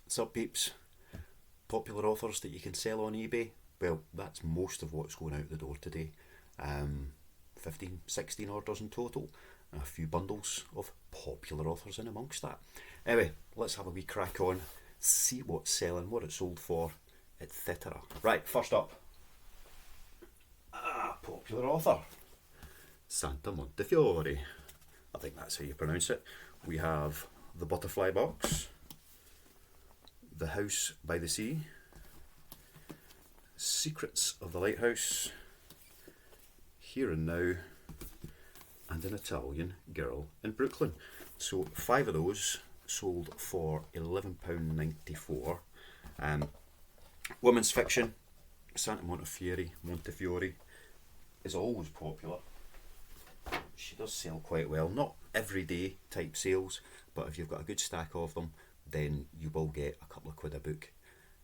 Sub peeps, popular authors that you can sell on eBay. Well, that's most of what's going out the door today. 15, 16 orders in total, and a few bundles of popular authors in amongst that. Anyway, let's have a wee crack on, see what's selling, what it's sold for, etc. Right, first up, popular author, Santa Montefiori. I think that's how you pronounce it. We have The Butterfly Box, The House by the Sea, Secrets of the Lighthouse, Here and Now, and An Italian Girl in Brooklyn. So 5 of those sold for £11.94. Women's fiction, Santa Montefiori is always popular. She does sell quite well. Not everyday type sales, but if you've got a good stack of them, then you will get a couple of quid a book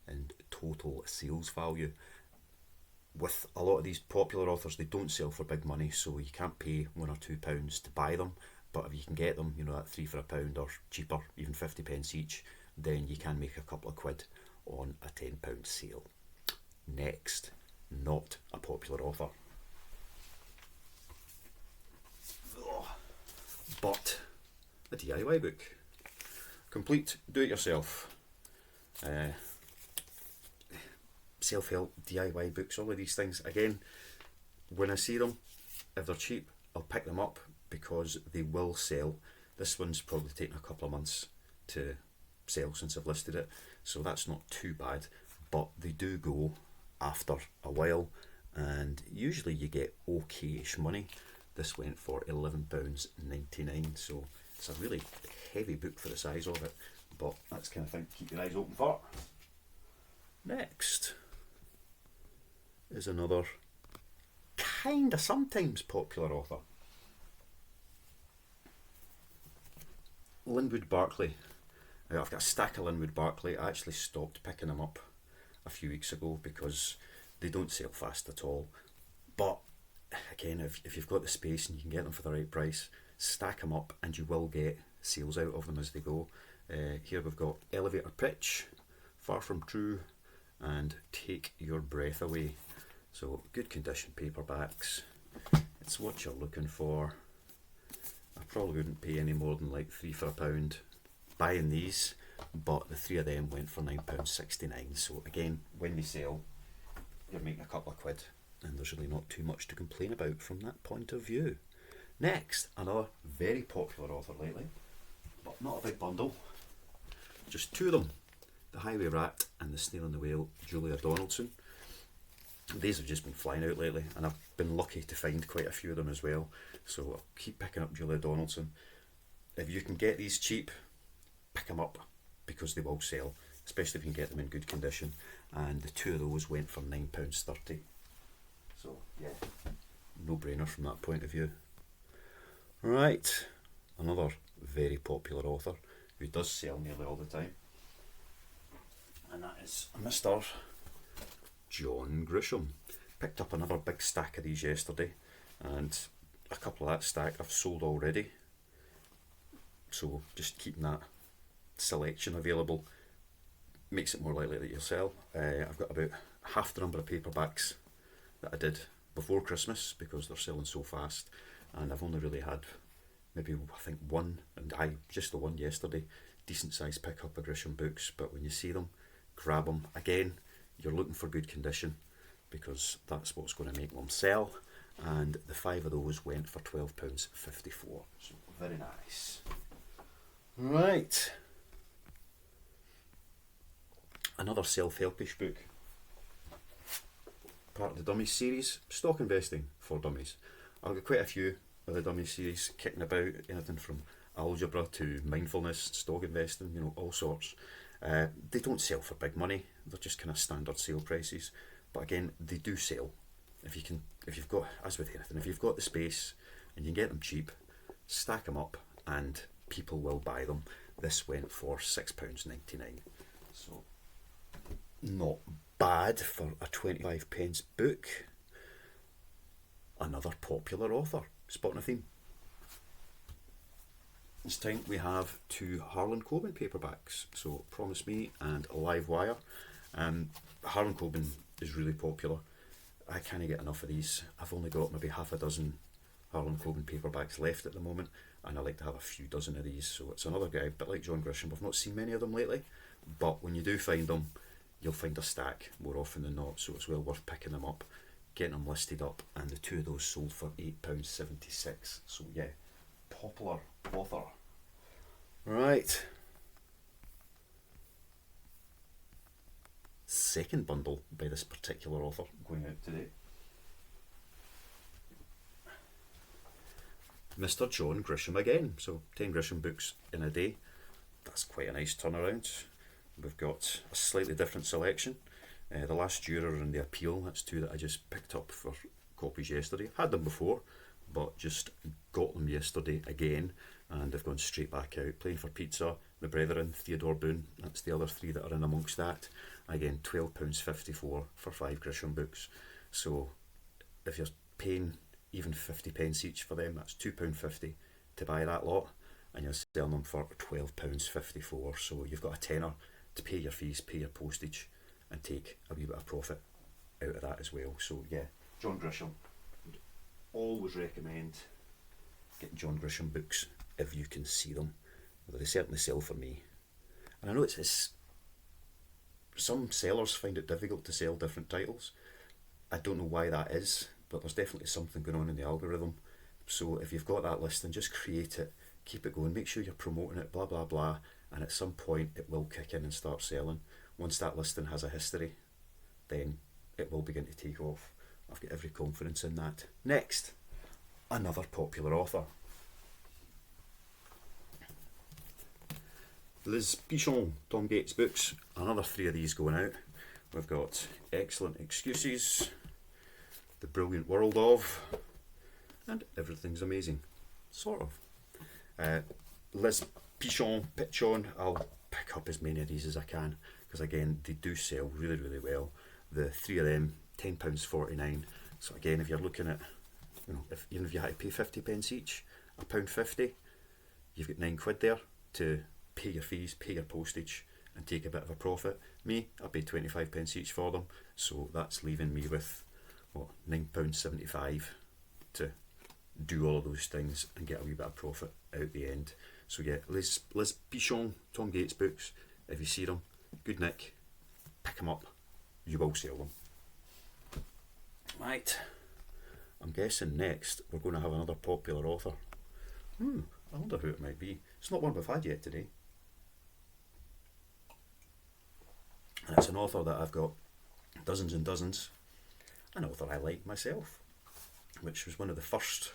in total sales value. With a lot of these popular authors, they don't sell for big money, so you can't pay £1 or £2 to buy them. But if you can get them, at 3 for £1 or cheaper, even 50p each, then you can make a couple of quid on a £10 sale. Next, not a popular author, but a DIY book. Complete do-it-yourself. Self-help, DIY books, all of these things. Again, when I see them, if they're cheap, I'll pick them up because they will sell. This one's probably taken a couple of months to sell since I've listed it, so that's not too bad, but they do go after a while, and usually you get okay-ish money. This went for £11.99, so it's a really heavy book for the size of it, but that's the kind of thing to keep your eyes open for. Next is another kinda sometimes popular author, Lynwood Barkley. I've got a stack of Lynwood Barkley. I actually stopped picking them up a few weeks ago because they don't sell fast at all. But again, if you've got the space and you can get them for the right price, stack them up and you will get sales out of them as they go. Here we've got Elevator Pitch, Far From True, and Take Your Breath Away. So good condition paperbacks. It's what you're looking for. I probably wouldn't pay any more than like 3 for £1 buying these, but the 3 of them went for £9.69. So again, when they sell, you're making a couple of quid, and there's really not too much to complain about from that point of view. Next, another very popular author lately, but not a big bundle. Just 2 of them, The Highway Rat and The Snail and the Whale, Julia Donaldson. These have just been flying out lately, and I've been lucky to find quite a few of them as well, so I'll keep picking up Julia Donaldson. If you can get these cheap, pick them up because they will sell, especially if you can get them in good condition, and the 2 of those went for £9.30. So yeah, no brainer from that point of view. Right, another very popular author who does sell nearly all the time, and that is Mr. John Grisham. Picked up another big stack of these yesterday, and a couple of that stack I've sold already, so just keeping that selection available makes it more likely that you'll sell. I've got about half the number of paperbacks that I did before Christmas because they're selling so fast, and I've only really had maybe I think one, and just the one yesterday, decent sized pick up of Grisham books. But when you see them, grab them. Again, you're looking for good condition because that's what's going to make them sell, and the 5 of those went for £12.54, so very nice. Right, another self-helpish book, part of the Dummies series, Stock Investing for Dummies. I've got quite a few of the Dummies series kicking about, anything from algebra to mindfulness, stock investing, all sorts. They don't sell for big money, they're just kind of standard sale prices, but again, they do sell. If you've got, as with anything, if you've got the space and you can get them cheap, stack them up and people will buy them. This went for £6.99, so not bad for a 25p book. Another popular author, spotting a theme. this time we have two Harlan Coben paperbacks, so Promise Me and Live Wire. Harlan Coben is really popular. I can't get enough of these. I've only got maybe half a dozen Harlan Coben paperbacks left at the moment, and I like to have a few dozen of these. So it's another guy, a bit like John Grisham. I've not seen many of them lately, but when you do find them, you'll find a stack more often than not, so it's well worth picking them up, getting them listed up, and the two of those sold for £8.76. So yeah, popular author. Right. Second bundle by this particular author going out today. Mr. John Grisham again. So 10 Grisham books in a day. That's quite a nice turnaround. We've got a slightly different selection. The Last Juror and The Appeal, that's two that I just picked up for copies yesterday. Had them before, but just got them yesterday again, and they've gone straight back out. Playing for Pizza, My Brethren, Theodore Boone, that's the other three that are in amongst that. Again, £12.54 for 5 Grisham books. So if you're paying even 50p each for them, that's £2.50 to buy that lot, and you're selling them for £12.54. So you've got a tenner to pay your fees, pay your postage, and take a wee bit of profit out of that as well. So yeah, John Grisham. Would always recommend getting John Grisham books if you can see them. Well, they certainly sell for me. And I know it's some sellers find it difficult to sell different titles. I don't know why that is, but there's definitely something going on in the algorithm. So if you've got that listing, just create it, keep it going, make sure you're promoting it, blah blah blah, and at some point it will kick in and start selling. Once that listing has a history, then it will begin to take off. I've got every confidence in that. Next, another popular author. Liz Pichon, Tom Gates books, another 3 of these going out. We've got Excellent Excuses, The Brilliant World of, and Everything's Amazing, sort of. Liz Pichon, I'll pick up as many of these as I can, because again, they do sell really, really well. The 3 of them, £10.49. So again, if you're looking at, even if you had to pay 50p each, £1.50, you've got £9 there to pay your fees, pay your postage, and take a bit of a profit. Me, I paid 25p each for them, so that's leaving me with £9.75 to do all of those things and get a wee bit of profit out the end. So yeah, Liz Pichon, Tom Gates books. If you see them, good nick, pick them up. You will sell them. Right. I'm guessing next we're going to have another popular author. I wonder who it might be. It's not one we've had yet today. And it's an author that I've got dozens and dozens. An author I like myself, which was one of the first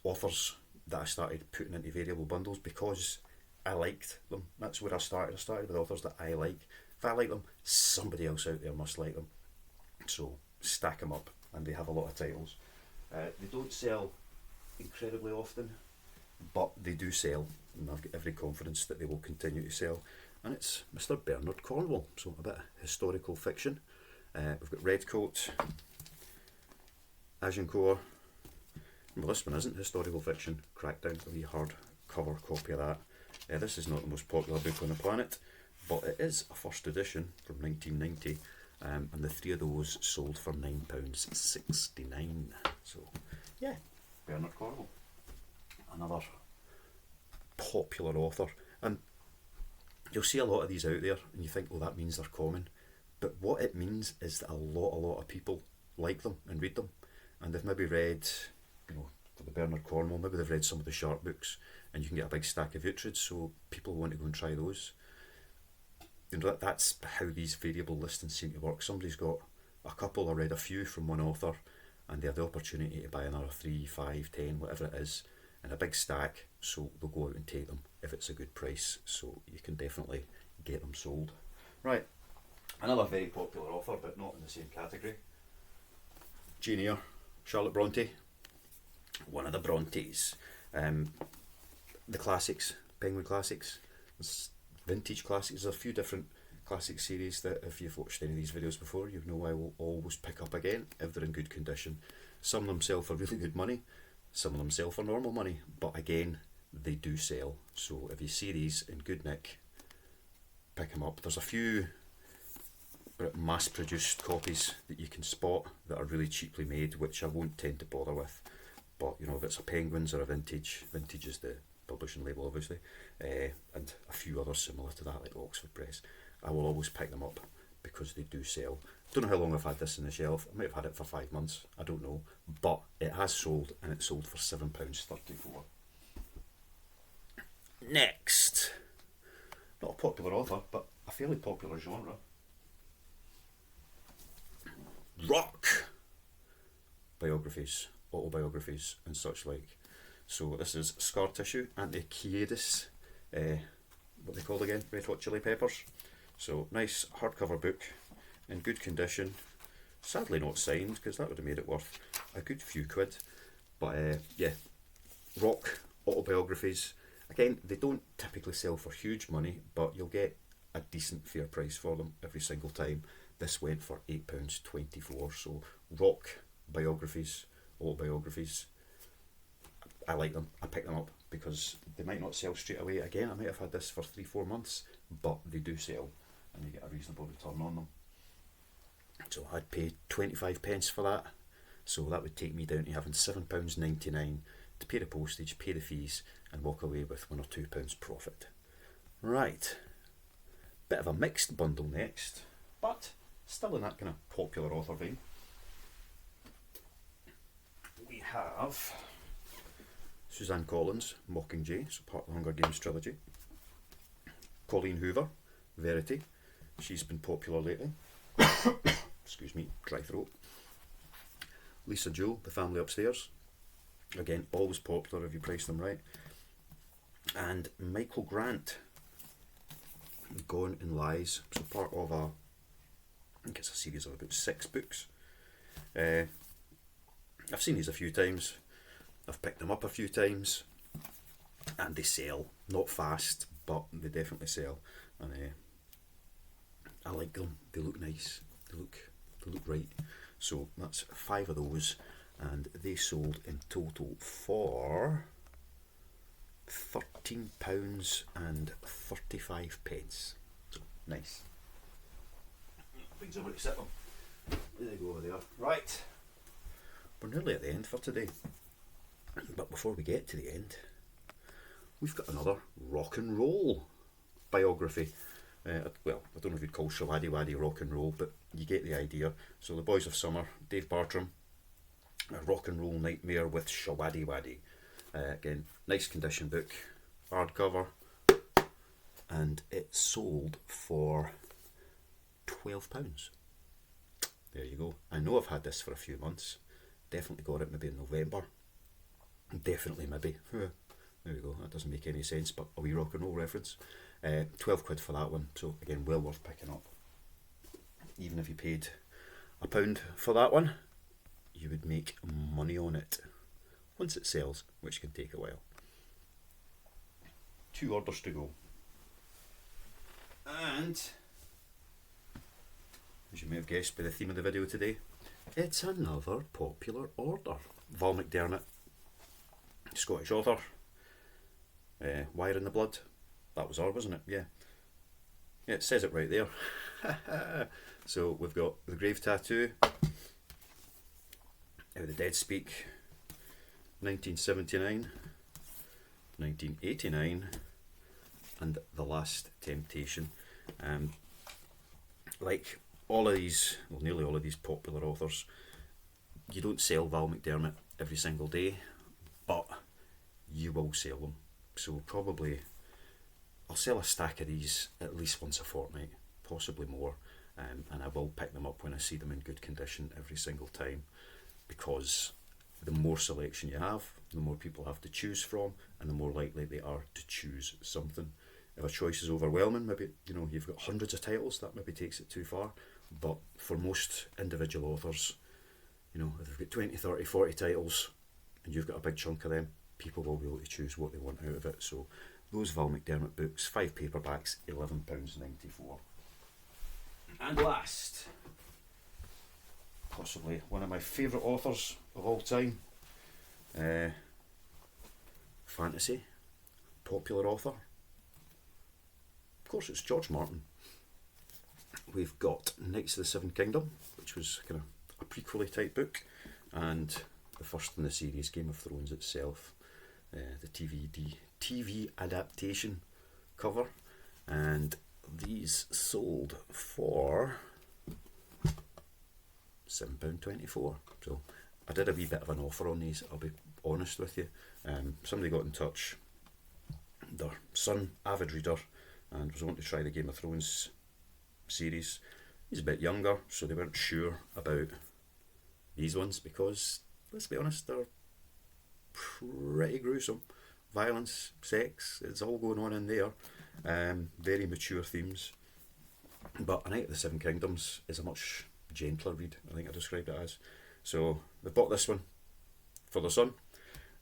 authors that I started putting into variable bundles because I liked them. That's where I started. I started with authors that I like. If I like them, somebody else out there must like them. So stack them up, and they have a lot of titles. They don't sell incredibly often, but they do sell, and I've got every confidence that they will continue to sell. And it's Mr. Bernard Cornwell, so a bit of historical fiction. We've got Redcoat, Agincourt. Well, this one isn't historical fiction. Crackdown, a wee hard cover copy of that. This is not the most popular book on the planet, but it is a first edition from 1990, and the 3 of those sold for £9.69. So yeah, Bernard Cornwell, another popular author. And you'll see a lot of these out there and you think, well, that means they're common, but what it means is that a lot of people like them and read them, and they've maybe read, for the Bernard Cornwell, maybe they've read some of the Sharp books, and you can get a big stack of Uhtred, so people want to go and try those. That's how these variable listings seem to work. Somebody's got a couple or read a few from one author, and they have the opportunity to buy another 3, 5, 10, whatever it is, in a big stack, so they'll go out and take them if it's a good price. So you can definitely get them sold. Right, another very popular author, but not in the same category. Jane Eyre, Charlotte Bronte, one of the Brontes. The classics, Penguin classics, vintage classics. There's a few different classic series that if you've watched any of these videos before, you know I will always pick up again if they're in good condition. Some of them sell for really good money, Some of them sell for normal money, but again, they do sell. So if you see these in good nick, pick them up. There's a few mass-produced copies that you can spot that are really cheaply made, which I won't tend to bother with. But you know, if it's a Penguins or a Vintage is the publishing label obviously, and a few others similar to that like Oxford Press, I will always pick them up because they do sell. Don't know how long I've had this on the shelf. I might have had it for 5 months, I don't know, but it has sold, and it sold for £7.34. Next, not a popular author, but a fairly popular genre. Rock biographies, autobiographies and such like. So this is Scar Tissue, Anti-Kiedis, what they called again, Red Hot Chili Peppers. So nice hardcover book, in good condition, sadly not signed because that would have made it worth a good few quid. But yeah, rock autobiographies. Again, they don't typically sell for huge money, but you'll get a decent fair price for them every single time. This went for £8.24. So rock biographies, autobiographies, I like them. I pick them up because they might not sell straight away. Again, I might have had this for 3-4 months, but they do sell and you get a reasonable return on them. So I'd pay 25 pence for that. So that would take me down to having £7.99 to pay the postage, pay the fees, and walk away with £1 or £2 profit. Right, bit of a mixed bundle next, but still in that kind of popular author vein. We have Suzanne Collins, Mockingjay, so part of the Hunger Games trilogy. Colleen Hoover, Verity, she's been popular lately. Excuse me, dry throat. Lisa Jewell, The Family Upstairs, again always popular if you price them right. And Michael Grant, Gone in Lies, so part of I think it's a series of about 6 books. I've seen these a few times, I've picked them up a few times, and they sell, not fast, but they definitely sell, and I like them. They look nice, they look right. So that's 5 of those, and they sold in total for £13.35. So nice. Big somebody to sit them. There they go over there. Right, we're nearly at the end for today. But before we get to the end, we've got another rock and roll biography. Well, I don't know if you'd call Shawaddy Waddy rock and roll, but you get the idea. So The Boys of Summer, Dave Bartram, a rock and roll nightmare with Shawaddy Waddy. Again, nice condition book, hardcover, and it sold for £12. There you go. I know I've had this for a few months. Definitely got it maybe in November. Definitely maybe. There we go. That doesn't make any sense, but a wee rock and roll reference. 12 quid for that one. So again, well worth picking up. Even if you paid £1 for that one, you would make money on it once it sells, which can take a while. 2 orders to go. And as you may have guessed by the theme of the video today, it's another popular order. Val McDermit, Scottish author. Wire in the Blood. That was her, wasn't it? Yeah. Yeah, it says it right there. So we've got The Grave Tattoo, How the Dead Speak, 1979, 1989, and The Last Temptation. Like all of these, well, nearly all of these popular authors, you don't sell Val McDermit every single day, but you will sell them. So probably I'll sell a stack of these at least once a fortnight, possibly more, and I will pick them up when I see them in good condition every single time, because the more selection you have, the more people have to choose from, and the more likely they are to choose something. If a choice is overwhelming, maybe you've got hundreds of titles, that maybe takes it too far. But for most individual authors, if they've got 20, 30, 40 titles and you've got a big chunk of them, people will be able to choose what they want out of it. So those Val McDermit books, 5 paperbacks, £11.94. And last, possibly one of my favourite authors of all time, Fantasy, popular author. Of course, it's George Martin. We've got Knights of the Seven Kingdom, which was kind of a prequel type book, and the first in the series, Game of Thrones itself, the TV adaptation cover, and these sold for £7.24. So I did a wee bit of an offer on these, I'll be honest with you. Somebody got in touch, their son, avid reader, and was wanting to try the Game of Thrones series. He's a bit younger, so they weren't sure about these ones because, let's be honest, they're pretty gruesome. Violence, sex, it's all going on in there. Very mature themes. But A Knight of the Seven Kingdoms is a much gentler read, I think I described it as. So they bought this one for their son,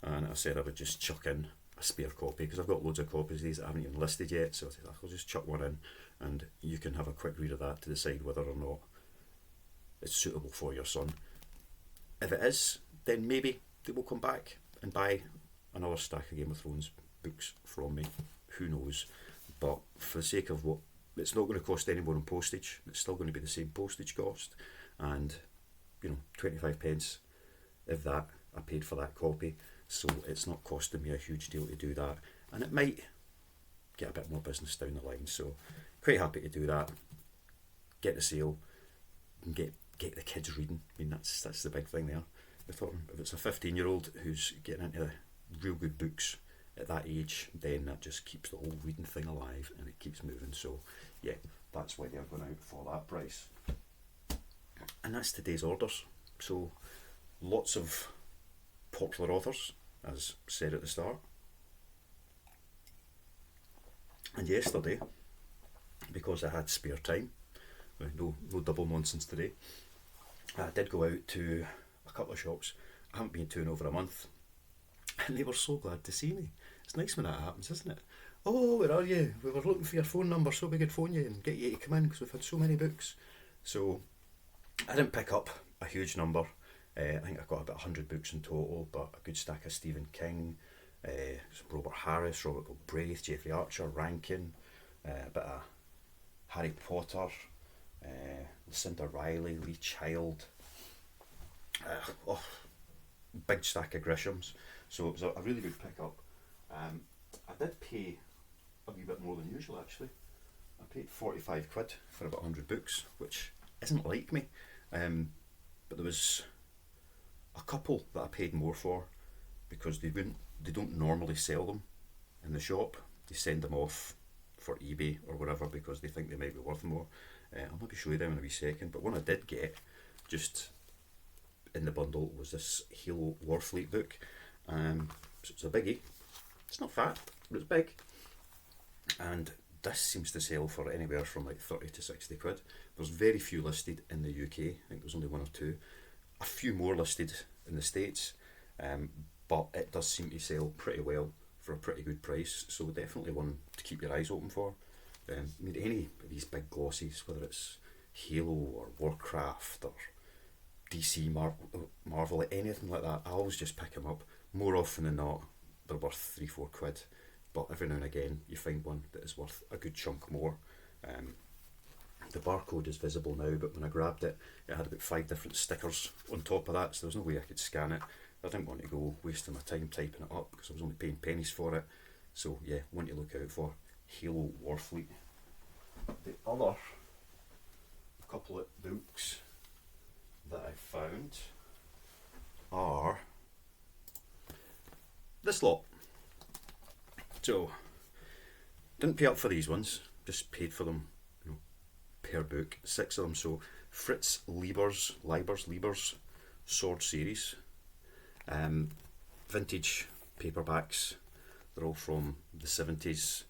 and I said I would just chuck in a spare copy because I've got loads of copies of these that I haven't even listed yet, so I said I'll just chuck one in and you can have a quick read of that to decide whether or not it's suitable for your son. If it is, then maybe they will come back and buy another stack of Game of Thrones books from me. Who knows? But for the sake of what, it's not going to cost any more on postage. It's still going to be the same postage cost, and 25 pence, if that, I paid for that copy. So it's not costing me a huge deal to do that, and it might get a bit more business down the line. So quite happy to do that. Get the sale and get the kids reading. I mean, that's the big thing there. I thought if it's a 15-year-old who's getting into real good books at that age, then that just keeps the whole reading thing alive and it keeps moving. So yeah, that's why they're going out for that price. And that's today's orders. So lots of popular authors, as said at the start. And yesterday, because I had spare time, no double nonsense today, I did go out to a couple of shops I haven't been to in over a month, and they were so glad to see me. It's nice when that happens, isn't it? Oh, where are you? We were looking for your phone number so we could phone you and get you to come in because we've had so many books. So I didn't pick up a huge number. I think I got about 100 books in total, but a good stack of Stephen King, some Robert Harris, Robert Galbraith, Jeffrey Archer, Rankin, a bit of Harry Potter, Lucinda Riley, Lee Child, big stack of Grishams. So it was a really good pickup. I did pay a wee bit more than usual actually. I paid 45 quid for about 100 books, which isn't like me. But there was a couple that I paid more for because they don't normally sell them in the shop. They send them off for eBay or whatever because they think they might be worth more. I'll maybe show you them in a wee second, but one I did get just in the bundle was this Halo Warfleet book. So it's a biggie. It's not fat, but it's big. And this seems to sell for anywhere from like 30 to 60 quid. There's very few listed in the UK. I think there's only one or two. A few more listed in the States, but it does seem to sell pretty well for a pretty good price. So definitely one to keep your eyes open for. I mean, any of these big glossies, whether it's Halo or Warcraft or DC, Marvel, anything like that, I always just pick them up. More often than not, they're worth 3-4 quid, but every now and again you find one that is worth a good chunk more. The barcode is visible now, but when I grabbed it, it had about 5 different stickers on top of that, so there was no way I could scan it. I didn't want to go wasting my time typing it up because I was only paying pennies for it. So yeah, one to look out for, Halo Warfleet. The other couple of books that I found are this lot. So didn't pay up for these ones, just paid for them, per book, 6 of them. So Fritz Lieber's Sword series, vintage paperbacks. They're all from the 70s.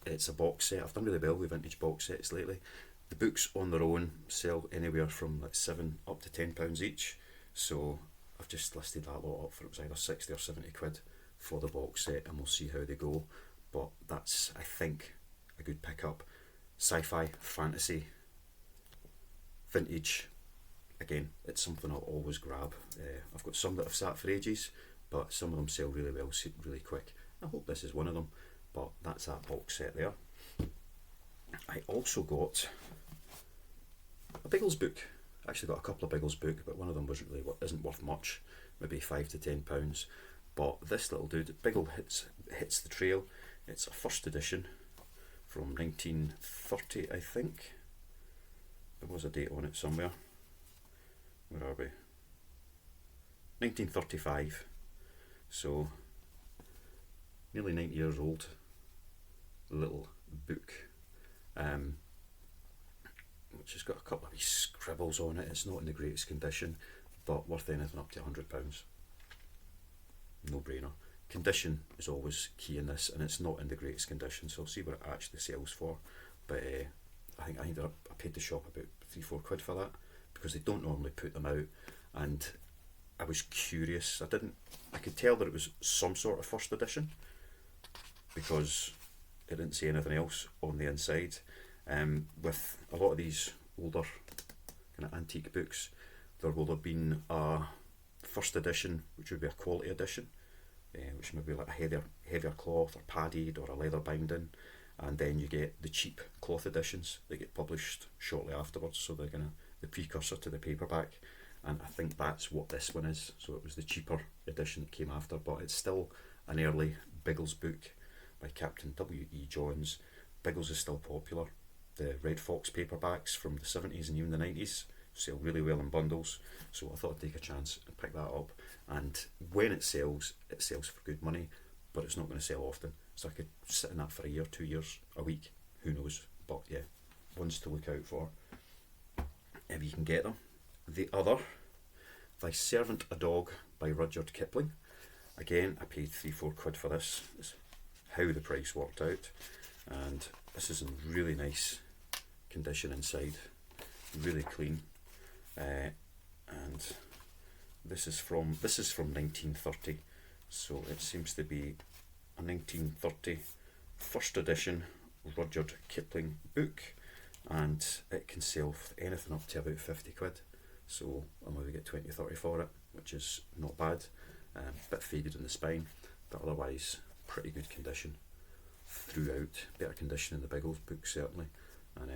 It's a box set. I've done really well with vintage box sets lately. The books on their own sell anywhere from like £7 up to £10 each. So I've just listed that lot up for, it was either 60 or 70 quid for the box set, and we'll see how they go. But that's, I think, a good pickup. Sci-fi, fantasy, vintage again, it's something I'll always grab. I've got some that have sat for ages, but some of them sell really well, really quick. I hope this is one of them, but that's that box set there. I also got a Bigles book. I actually got a couple of Bigles book, but one of them isn't worth much, maybe £5 to £10. But this little dude, Biggle hits the trail. It's a first edition from 1930, I think. There was a date on it somewhere. Where are we? 1935. So nearly 90 years old. Little book. Which has got a couple of wee scribbles on it. It's not in the greatest condition, but worth anything up to £100. No brainer. Condition is always key in this, and it's not in the greatest condition, so I'll see what it actually sells for. But I think I paid the shop about £3-4 for that, because they don't normally put them out, and I was curious. I could tell that it was some sort of first edition, because it didn't say anything else on the inside. With a lot of these older kind of antique books, there will have been a first edition, which would be a quality edition, which may be like a heavier cloth or padded or a leather binding, and then you get the cheap cloth editions that get published shortly afterwards, so they're kind of the precursor to the paperback, and I think that's what this one is. So it was the cheaper edition that came after, but it's still an early Bigles book by Captain W.E. Johns. Bigles is still popular. The Red Fox paperbacks from the 70s and even the 90s sell really well in bundles, so I thought I'd take a chance and pick that up. And when it sells for good money, but it's not going to sell often, so I could sit in that for a year, 2 years, a week, who knows. But yeah, ones to look out for if you can get them. The other, Thy Servant a Dog by Rudyard Kipling. Again, I paid £3-4 for this. It's how the price worked out, and this is in really nice condition inside, really clean, and this is from 1930, so it seems to be a 1930 first edition Rudyard Kipling book, and it can sell for anything up to about £50. So I'll maybe get 20-30 for it, which is not bad. A bit faded in the spine, but otherwise pretty good condition throughout. Better condition than the Bigles book certainly, and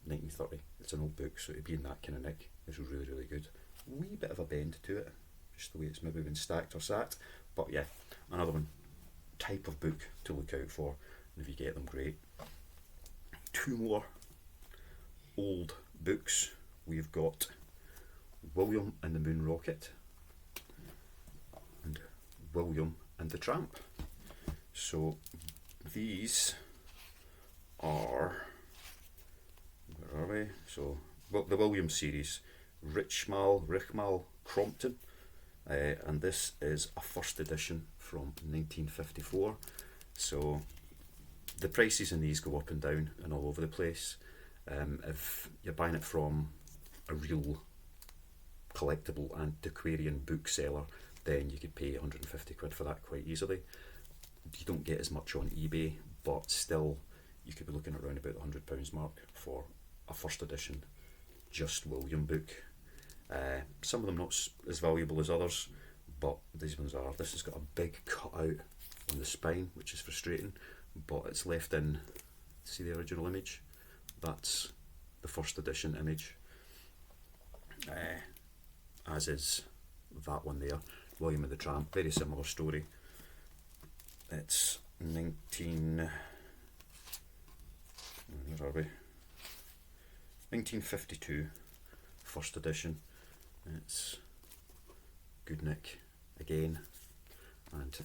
1930. It's an old book, so to be in that kind of nick is really, really good. Wee bit of a bend to it, just the way it's maybe been stacked or sat, but yeah, another one type of book to look out for, and if you get them, great. Two more old books. We've got William and the Moon Rocket and William and the Tramp. So these are, where are we? So the William series, Richmal, Crompton, and this is a first edition from 1954. So the prices in these go up and down and all over the place. If you're buying it from a real collectible antiquarian bookseller, then you could pay £150 for that quite easily. You don't get as much on eBay, but still you could be looking at around about the £100 mark for a first edition just William book. Some of them not as valuable as others, but these ones are. This has got a big cutout on the spine, which is frustrating, but it's left in, see the original image? That's the first edition image, as is that one there, William and the Tramp. Very similar story. It's 1952, first edition. It's good nick again, and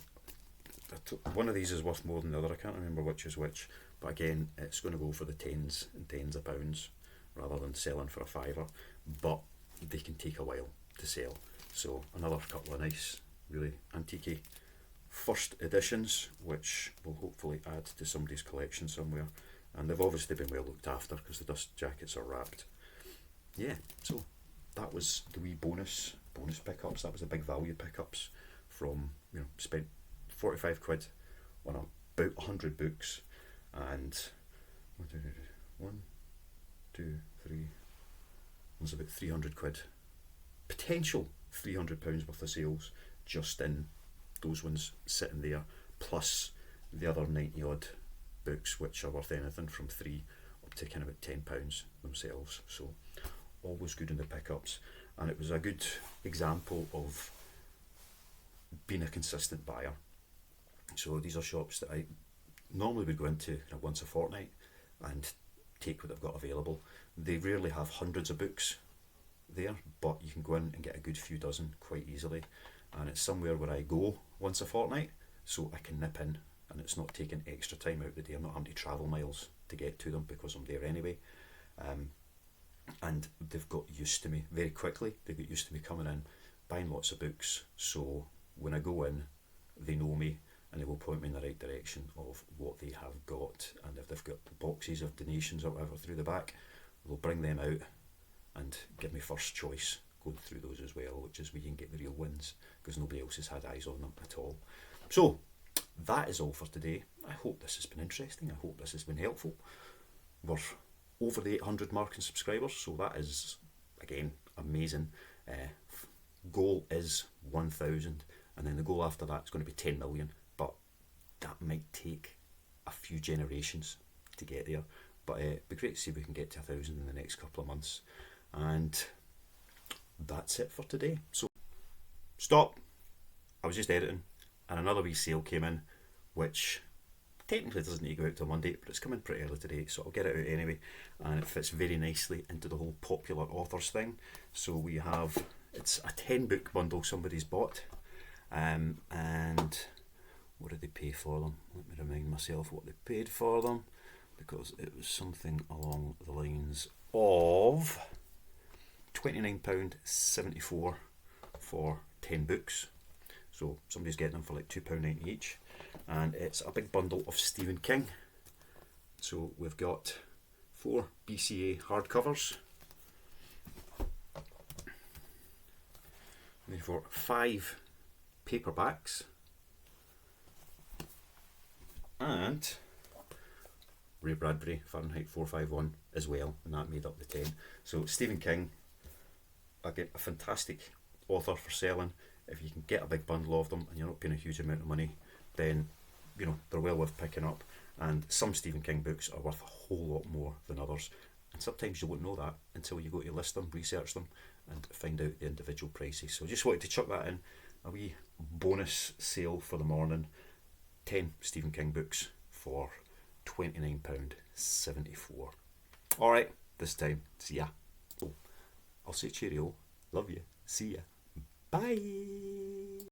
one of these is worth more than the other. I can't remember which is which, but again, it's going to go for the tens and tens of pounds rather than selling for a fiver, but they can take a while to sell. So another couple of nice, really antique first editions, which will hopefully add to somebody's collection somewhere, and they've obviously been well looked after because the dust jackets are wrapped. Yeah, so that was the wee bonus pickups. That was the big value pickups from, spent £45 on about 100 books, and one, two, three, there's about £300 potential £300 worth of sales just in those ones sitting there, plus the other 90 odd books which are worth anything from £3 up to kind of about £10 themselves. So always good in the pickups, and it was a good example of being a consistent buyer. So these are shops that I normally would go into once a fortnight and take what they've got available. They rarely have hundreds of books there, but you can go in and get a good few dozen quite easily, and it's somewhere where I go once a fortnight, so I can nip in and it's not taking extra time out of the day. I'm not having to travel miles to get to them because I'm there anyway. And they've got used to me very quickly. They got used to me coming in, buying lots of books, so when I go in, they know me and they will point me in the right direction of what they have got. And if they've got boxes of donations or whatever through the back, they'll bring them out and give me first choice going through those as well, which is where you can get the real wins, because nobody else has had eyes on them at all. So that is all for today. I hope this has been interesting. I hope this has been helpful. We're over the 800 mark in subscribers, so that is, again, amazing. Goal is 1,000, and then the goal after that is going to be 10 million, but that might take a few generations to get there. But it'd be great to see if we can get to 1,000 in the next couple of months. And that's it for today. So stop. I was just editing and another wee sale came in, which technically doesn't need to go out till Monday, but it's come in pretty early today, so I'll get it out anyway, and it fits very nicely into the whole popular authors thing. So we have, it's a 10 book bundle somebody's bought, and what did they pay for them? Let me remind myself what they paid for them, because it was something along the lines of £29.74 for 10 books. So somebody's getting them for like £2.90 each, and it's a big bundle of Stephen King. So we've got 4 BCA hardcovers, we've got 5 paperbacks, and Ray Bradbury, Fahrenheit 451 as well, and that made up the 10. So Stephen King, again, a fantastic author for selling. If you can get a big bundle of them and you're not paying a huge amount of money, then you know they're well worth picking up. And some Stephen King books are worth a whole lot more than others, and sometimes you won't know that until you go to list them, research them, and find out the individual prices. So just wanted to chuck that in, a wee bonus sale for the morning. 10 Stephen King books for £29.74. Alright, this time, see ya. Oh, I'll say cheerio, love you, see ya, bye.